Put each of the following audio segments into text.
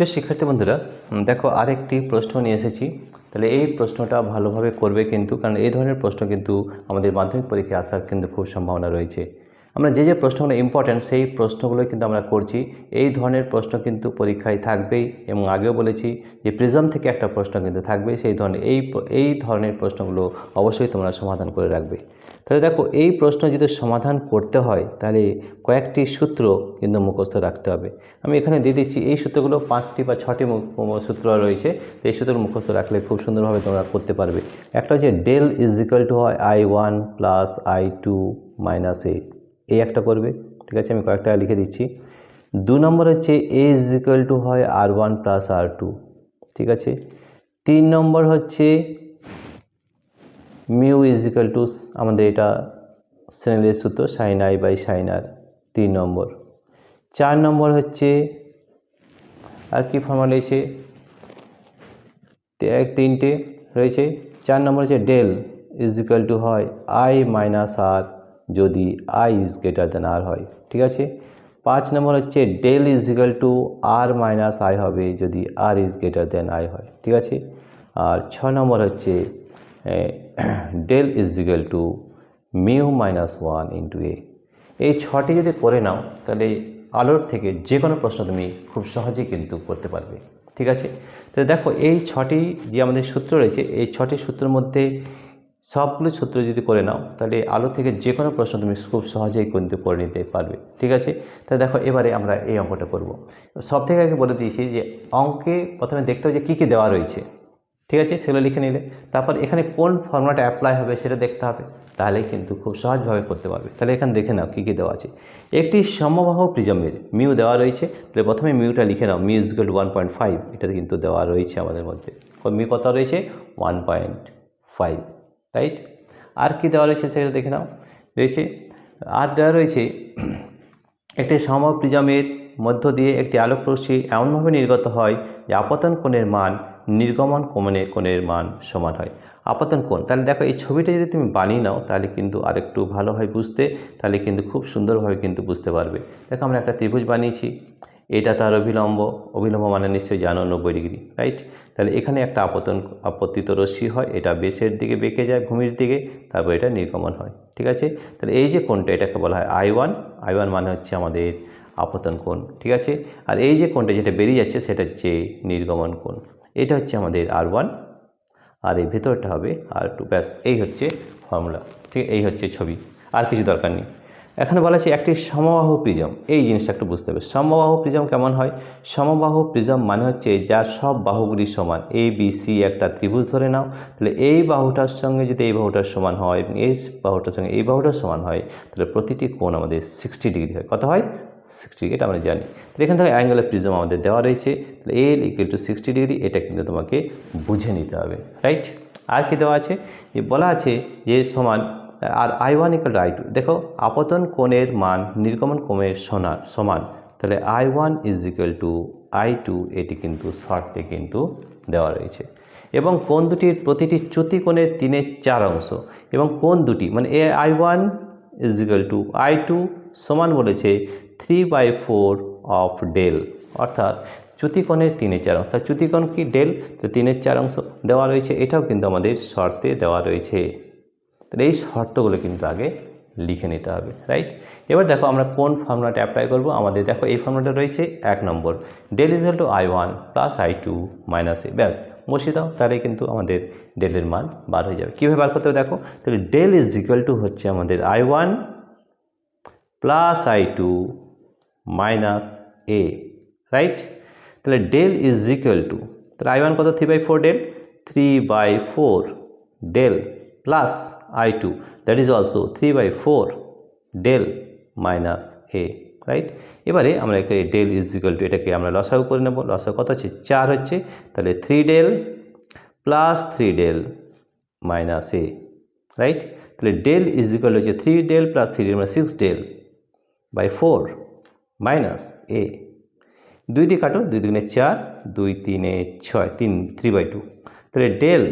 প্রিয় শিক্ষার্থী বন্ধুরা, দেখো আরেকটি প্রশ্ন নিয়ে এসেছি। তাহলে এই প্রশ্নটা ভালোভাবে করবে কিন্তু, কারণ এই ধরনের প্রশ্ন কিন্তু আমাদের মাধ্যমিক পরীক্ষায় আসার কিন্তু খুব সম্ভাবনা রয়েছে। আমরা যে প্রশ্নগুলো ইম্পর্ট্যান্ট সেই প্রশ্নগুলো কিন্তু আমরা করছি। এই ধরনের প্রশ্ন কিন্তু পরীক্ষায় থাকবেই, এবং আগেও বলেছি যে প্রিজম থেকে একটা প্রশ্ন কিন্তু থাকবে। সেই ধরনের এই ধরনের প্রশ্নগুলো অবশ্যই তোমরা সমাধান করে রাখবে। তাহলে দেখো, এই প্রশ্ন যদি সমাধান করতে হয় তাহলে কয়েকটি সূত্র কিন্তু মুখস্থ রাখতে হবে। আমি এখানে দিয়ে দিচ্ছি, এই সূত্রগুলো 5টি বা 6টি সূত্র রয়েছে। এই সূত্রগুলো মুখস্থ রাখলে খুব সুন্দরভাবে তোমরা করতে পারবে। একটা হচ্ছে ডেল ইজ ইকুয়াল টু হয় I1 প্লাস I2 মাইনাস এ, এই একটা করবে। ঠিক আছে, আমি কয়েকটা লিখে দিচ্ছি। 2 নম্বর হচ্ছে এ ইজ ইকুয়াল টু হয় R1 প্লাস R2। ঠিক আছে। 3 নম্বর হচ্ছে মিউ ইজ ইকুয়াল টু, আমাদের এটা স্নেলের সূত্র, sign I by sine R. 3 number. 4 number হচ্ছে আর কি ফর্মুলা রয়েছে, তিনটে রয়েছে। 4 নম্বর হচ্ছে ডেল ইজ ইকুয়াল টু হয় আই মাইনাস আর যদি I is greater than R হয়। ঠিক আছে। 5 নম্বর হচ্ছে del is equal to R minus I হবে যদি R is greater than I হয়। ঠিক আছে। আর 6 নম্বর হচ্ছে del is equal to mu minus 1 into A. এই 6টি যদি করে নাও তাহলে আলোর থেকে যে কোনো প্রশ্ন তুমি খুব সহজেই কিন্তু করতে পারবে। ঠিক আছে। তো দেখো, এই 6টি যে আমাদের সূত্র রয়েছে, এই 6টি সূত্রের মধ্যে সবগুলো সূত্র যদি করে নাও তাহলে আলো থেকে যে কোনো প্রশ্ন তুমি খুব সহজেই কিন্তু করে নিতে পারবে। ঠিক আছে। তাহলে দেখো, এবারে আমরা এই অঙ্কটা করব। সব থেকে আগে বলে দিয়েছি যে অঙ্কে প্রথমে দেখতে হবে যে কী কী দেওয়া রয়েছে। ঠিক আছে, সেগুলো লিখে নিলে তারপর এখানে কোন ফর্মুলাটা অ্যাপ্লাই হবে সেটা দেখতে হবে, তাহলেই কিন্তু খুব সহজভাবে করতে পারবে। তাহলে এখানে দেখে নাও কী কী দেওয়া আছে। একটি সমবাহু প্রিজমের মিউ দেওয়া রয়েছে। তাহলে প্রথমে মিউটা লিখে নাও, মিউ ইজ ইকুয়াল টু 1.5, এটা কিন্তু দেওয়া রয়েছে আমাদের মধ্যে। মিউ কত রয়েছে? 1.5, রাইট। আর কি দেওয়া রয়েছে সেটা দেখে নাও। রয়েছে আর দেওয়া রয়েছে একটি সমবাহু প্রিজমের মধ্য দিয়ে একটি আলোক রশ্মি এমনভাবে নির্গত হয় যে আপতন কোণের মান নির্গমন কোণের মান সমান হয়। আপতন কোণ, তাহলে দেখো এই ছবিটা যদি তুমি বানিয়ে নাও তাহলে কিন্তু আরেকটু ভালো হয় বুঝতে, তাহলে কিন্তু খুব সুন্দরভাবে কিন্তু বুঝতে পারবে। দেখো, আমরা একটা ত্রিভুজ বানিয়েছি, এটা তার অভিলম্ব মানে নিশ্চয়ই জানো 90 ডিগ্রি, রাইট। তাহলে এখানে একটা আপতিত রশ্মি হয়, এটা বেসের দিকে বেঁকে যায় ভূমির দিকে, তারপর এটা নির্গমন হয়। ঠিক আছে। তাহলে এই যে কোণটা, এটাকে বলা হয় I1 মানে হচ্ছে আমাদের আপতন কোণ। ঠিক আছে। আর এই যে কোণটা যেটা বেরিয়ে যাচ্ছে সেটা হচ্ছে নির্গমন কোণ, এটা হচ্ছে আমাদের R1, আর এই ভেতরটা হবে R2। ব্যাস, এই হচ্ছে ফর্মুলা। ঠিক, এই হচ্ছে ছবি, আর কিছু দরকার নেই। এখানে বলা আছে একটি সমবাহু প্রিজম, এই জিনিসটা একটু বুঝতে হবে। সমবাহু প্রিজম কেমন হয়? সমবাহু প্রিজম মানে হচ্ছে যার সব বাহুগুলি সমান। এ বি সি একটা ত্রিভুজ ধরে নাও, তাহলে এই বাহুটার সঙ্গে যদি এই বাহুটার সমান হয় এবং এই বাহুটার সঙ্গে এই বাহুটার সমান হয়, তাহলে প্রতিটি কোণ আমাদের 60 ডিগ্রি হয়। কত হয়? 60, এটা আমরা জানি। তাহলে এখান থেকে অ্যাঙ্গেল অফ প্রিজম আমাদের দেওয়া রয়েছে, তাহলে এল ইকুয়াল টু 60 ডিগ্রি, এটা কিন্তু তোমাকে বুঝে নিতে হবে, রাইট। আর কি দেওয়া আছে? যে বলা আছে যে সমান আর I1 ইকুয়াল টু I2। দেখো, আপতন কোণের মান নির্গমন কোণের সমান, তাহলে I1 is equal two I2, এটি কিন্তু শর্তে কিন্তু দেওয়া রয়েছে। এবং কোণ দুটির প্রতিটি চ্যুতি কোণের 3/4 অংশ, এবং কোণ দুটি মানে I1 is equal two I2 সমান বলেছে 3/4 অফ ডেল, অর্থাৎ চ্যুতিকোণের 3/4 অংশ। চ্যুতিকোণ কি? ডেল, তো 3/4 অংশ দেওয়া রয়েছে, এটাও কিন্তু আমাদের শর্তে দেওয়া রয়েছে। তাহলে এই শর্তগুলো কিন্তু আগে লিখে নিতে হবে, রাইট। এবার দেখো আমরা কোন ফর্মুলাটা অ্যাপ্লাই করব। আমাদের দেখো এই ফর্মুলাটা রয়েছে 1 number, del is equal to I1 plus I2 minus A. ব্যাস, বসিয়ে দাও, তাহলে কিন্তু আমাদের ডেলের মান বার হয়ে যাবে। কীভাবে বার করতে হবে দেখো, তাহলে ডেল ইজ ইকুয়াল টু হচ্ছে আমাদের I1 plus I2 minus A, right. তাহলে ডেল ইজ ইকুয়াল টু, তাহলে I1 কত? 3/4 del, 3/4 del plus I2, that is also 3/4 del minus A, right. এবারে আমরা একে ডেল ইজ ইকুয়াল টু, এটাকে আমরা লসাগু করে নেব। লসাগু কত হচ্ছে? 4 হচ্ছে, তাহলে 3 del plus 3 del minus A, right. তাহলে ডেল ইজ ইকুয়াল হচ্ছে 3 ডেল প্লাস 3 ডেল মানে 6 ডেল বাই 4 মাইনাস এ। 2 দিয়ে কাটো, 2 দুগুণে 4, 2 3 6, 3/2। তাহলে del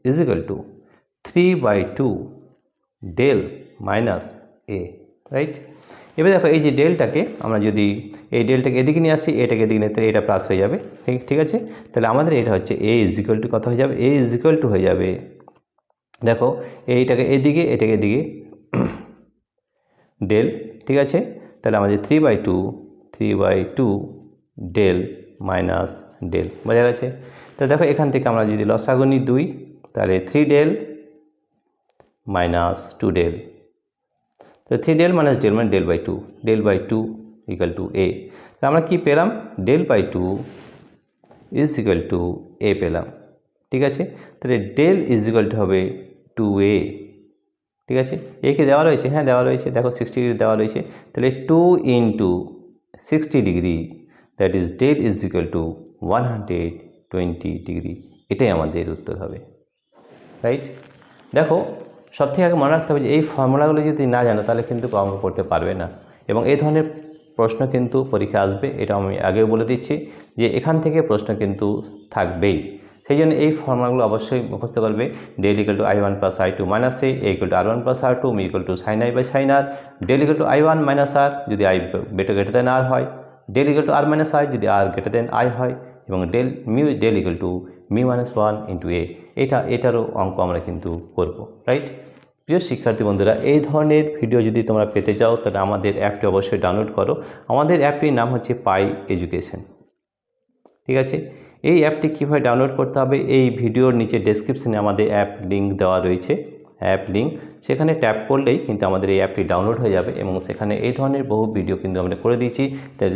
is equal to 3/2 del minus A, right. এবার দেখো এই যে ডেলটাকে আমরা যদি এই ডেলটাকে এদিকে নিয়ে আসি, এটাকে এদিকে নিয়ে, তাহলে এটা প্লাস হয়ে যাবে। ঠিক আছে, তাহলে আমাদের এটা হচ্ছে এ ইজ ইকুয়াল টু কত হয়ে যাবে, এ ইজ ইকুয়াল টু হয়ে যাবে, দেখো এইটাকে এদিকে এটাকে এদিকে ডেল। ঠিক আছে, তাহলে আমাদের 3/2 ডেল মাইনাস ডেল বোঝা গেছে। তো দেখো এখান থেকে আমরা যদি লসাগু নিই 2, তাহলে 3 ডেল মাইনাস 2 ডেল, তো 3 ডেল মাইনাস ডেল মানে del by two equal to A. তো আমরা কি পেলাম, del by two is equal to A পেলাম। ঠিক আছে, তাহলে ডেল ইজ ইকুয়াল টু হবে 2a। ঠিক আছে, এ কি দেওয়া রয়েছে, হ্যাঁ দেওয়া রয়েছে, দেখো 60 ডিগ্রি দেওয়া রয়েছে, তাহলে 2 into 60 degree that is del is equal to 120 degree. এটাই আমাদের উত্তর হবে, রাইট। দেখো সব থেকে আগে মনে রাখতে হবে যে এই ফর্মুলাগুলো যদি না জানো তাহলে কিন্তু অঙ্ক করতে পারবে না, এবং এই ধরনের প্রশ্ন কিন্তু পরীক্ষা আসবে, এটা আমি আগেও বলে দিচ্ছি যে এখান থেকে প্রশ্ন কিন্তু থাকবেই। সেই জন্য এই ফর্মুলাগুলো অবশ্যই মুখস্থ করবে। Del equal to I1 plus I2 minus A equal to R1 plus R2 equal to sine I by sine R, del equal to I1 minus R যদি আই গ্রেটার দেন আর হয়, del equal to R minus I যদি R greater than I হয়, এবং del equal to mu minus 1 into A. এটারও অঙ্ক আমরা কিন্তু করব, রাইট। প্রিয় শিক্ষার্থী বন্ধুরা, এই ধরনের ভিডিও যদি তোমরা পেতে চাও তাহলে আমাদের অ্যাপটি অবশ্যই ডাউনলোড করো। আমাদের অ্যাপটির নাম হচ্ছে পাই এডুকেশন। ঠিক আছে, এই অ্যাপটি কীভাবে ডাউনলোড করতে হবে, এই ভিডিওর নিচে ডেসক্রিপশনে আমাদের অ্যাপ লিঙ্ক দেওয়া রয়েছে, অ্যাপ লিঙ্ক, সেখানে ট্যাপ করলেই কিন্তু আমাদের এই অ্যাপটি ডাউনলোড হয়ে যাবে, এবং সেখানে এই ধরনের বহু ভিডিও কিন্তু আমরা করে দিয়েছি,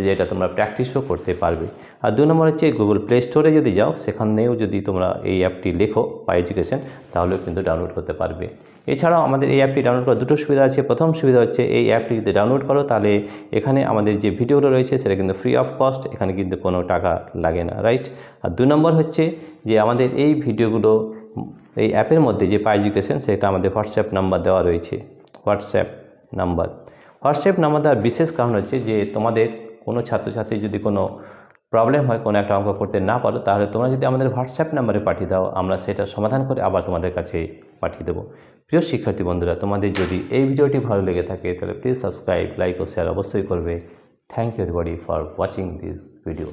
যেটা তোমরা প্র্যাকটিসও করতে পারবে। আর 2 নম্বর হচ্ছে গুগল প্লে স্টোরে যদি যাও, সেখানেও যদি তোমরা এই অ্যাপটি লেখো পাই এডুকেশন, তাহলেও কিন্তু ডাউনলোড করতে পারবে। এছাড়াও আমাদের এই অ্যাপটি ডাউনলোড করার দুটো সুবিধা আছে। প্রথম সুবিধা হচ্ছে এই অ্যাপটি যদি ডাউনলোড করো তাহলে এখানে আমাদের যে ভিডিওগুলো রয়েছে সেটা কিন্তু ফ্রি অফ কস্ট, এখানে কিন্তু কোনো টাকা লাগে না, রাইট। আর 2 নম্বর হচ্ছে যে আমাদের এই ভিডিওগুলো এই অ্যাপের মধ্যে যে পাই এডুকেশন, সেটা আমাদের হোয়াটসঅ্যাপ নাম্বার দেওয়া রয়েছে, হোয়াটসঅ্যাপ নাম্বার দেওয়ার বিশেষ কারণ হচ্ছে যে তোমাদের কোনো ছাত্রছাত্রী যদি কোনো প্রবলেম হয়, কোনো একটা অঙ্ক করতে না পারো, তাহলে তোমরা যদি আমাদের হোয়াটসঅ্যাপ নাম্বারে পাঠিয়ে দাও, আমরা সেটা সমাধান করে আবার তোমাদের কাছে পাঠিয়ে দেবো। প্রিয় শিক্ষার্থী বন্ধুরা, তোমাদের যদি এই ভিডিওটি ভালো লেগে থাকে তাহলে প্লিজ সাবস্ক্রাইব, লাইক ও শেয়ার অবশ্যই করবে। Thank you everybody for watching this video.